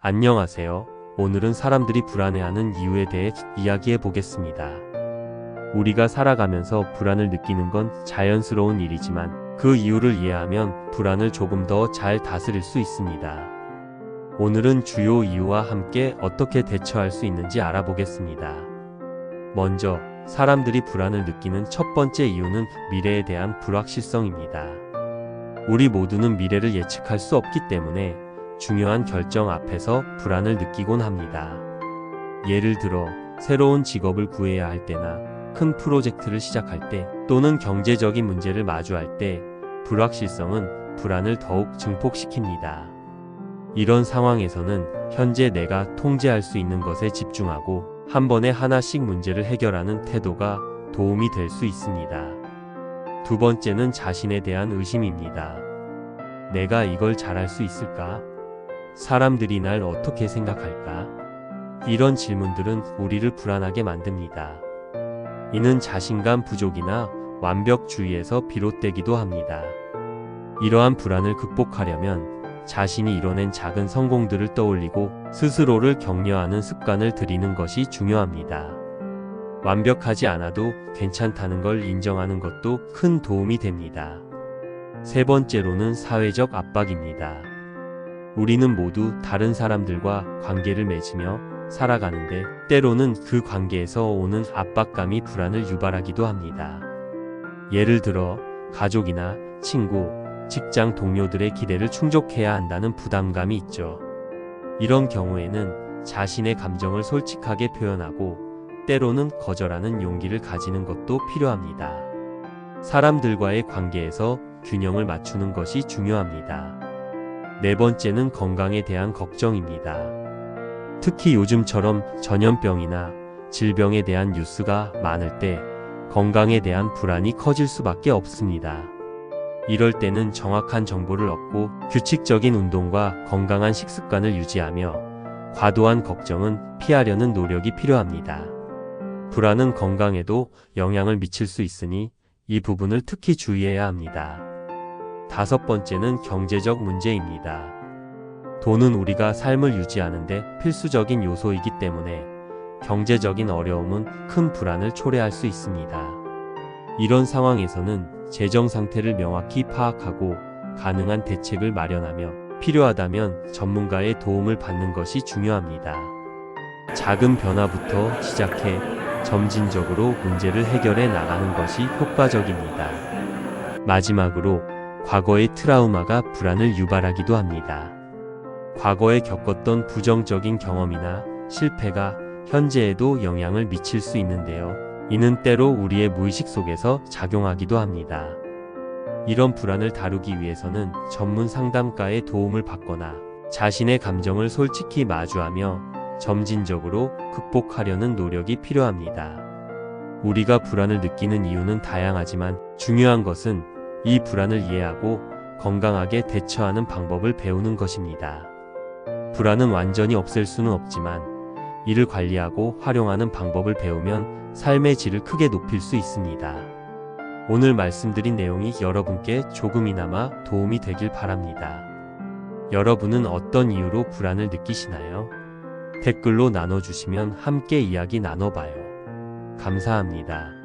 안녕하세요. 오늘은 사람들이 불안해하는 이유에 대해 이야기해 보겠습니다. 우리가 살아가면서 불안을 느끼는 건 자연스러운 일이지만 그 이유를 이해하면 불안을 조금 더 잘 다스릴 수 있습니다. 오늘은 주요 이유와 함께 어떻게 대처할 수 있는지 알아보겠습니다. 먼저 사람들이 불안을 느끼는 첫 번째 이유는 미래에 대한 불확실성입니다. 우리 모두는 미래를 예측할 수 없기 때문에 중요한 결정 앞에서 불안을 느끼곤 합니다. 예를 들어 새로운 직업을 구해야 할 때나 큰 프로젝트를 시작할 때 또는 경제적인 문제를 마주할 때 불확실성은 불안을 더욱 증폭시킵니다. 이런 상황에서는 현재 내가 통제할 수 있는 것에 집중하고 한 번에 하나씩 문제를 해결하는 태도가 도움이 될 수 있습니다. 두 번째는 자신에 대한 의심입니다. 내가 이걸 잘할 수 있을까? 사람들이 날 어떻게 생각할까? 이런 질문들은 우리를 불안하게 만듭니다. 이는 자신감 부족이나 완벽주의에서 비롯되기도 합니다. 이러한 불안을 극복하려면 자신이 이뤄낸 작은 성공들을 떠올리고 스스로를 격려하는 습관을 들이는 것이 중요합니다. 완벽하지 않아도 괜찮다는 걸 인정하는 것도 큰 도움이 됩니다. 세 번째로는 사회적 압박입니다. 우리는 모두 다른 사람들과 관계를 맺으며 살아가는데 때로는 그 관계에서 오는 압박감이 불안을 유발하기도 합니다. 예를 들어 가족이나 친구, 직장 동료들의 기대를 충족해야 한다는 부담감이 있죠. 이런 경우에는 자신의 감정을 솔직하게 표현하고 때로는 거절하는 용기를 가지는 것도 필요합니다. 사람들과의 관계에서 균형을 맞추는 것이 중요합니다. 네 번째는 건강에 대한 걱정입니다. 특히 요즘처럼 전염병이나 질병에 대한 뉴스가 많을 때 건강에 대한 불안이 커질 수밖에 없습니다. 이럴 때는 정확한 정보를 얻고 규칙적인 운동과 건강한 식습관을 유지하며 과도한 걱정은 피하려는 노력이 필요합니다. 불안은 건강에도 영향을 미칠 수 있으니 이 부분을 특히 주의해야 합니다. 다섯 번째는 경제적 문제입니다. 돈은 우리가 삶을 유지하는데 필수적인 요소이기 때문에 경제적인 어려움은 큰 불안을 초래할 수 있습니다. 이런 상황에서는 재정 상태를 명확히 파악하고 가능한 대책을 마련하며 필요하다면 전문가의 도움을 받는 것이 중요합니다. 작은 변화부터 시작해 점진적으로 문제를 해결해 나가는 것이 효과적입니다. 마지막으로 과거의 트라우마가 불안을 유발하기도 합니다. 과거에 겪었던 부정적인 경험이나 실패가 현재에도 영향을 미칠 수 있는데요. 이는 때로 우리의 무의식 속에서 작용하기도 합니다. 이런 불안을 다루기 위해서는 전문 상담가의 도움을 받거나 자신의 감정을 솔직히 마주하며 점진적으로 극복하려는 노력이 필요합니다. 우리가 불안을 느끼는 이유는 다양하지만 중요한 것은 이 불안을 이해하고 건강하게 대처하는 방법을 배우는 것입니다. 불안은 완전히 없앨 수는 없지만 이를 관리하고 활용하는 방법을 배우면 삶의 질을 크게 높일 수 있습니다. 오늘 말씀드린 내용이 여러분께 조금이나마 도움이 되길 바랍니다. 여러분은 어떤 이유로 불안을 느끼시나요? 댓글로 나눠주시면 함께 이야기 나눠봐요. 감사합니다.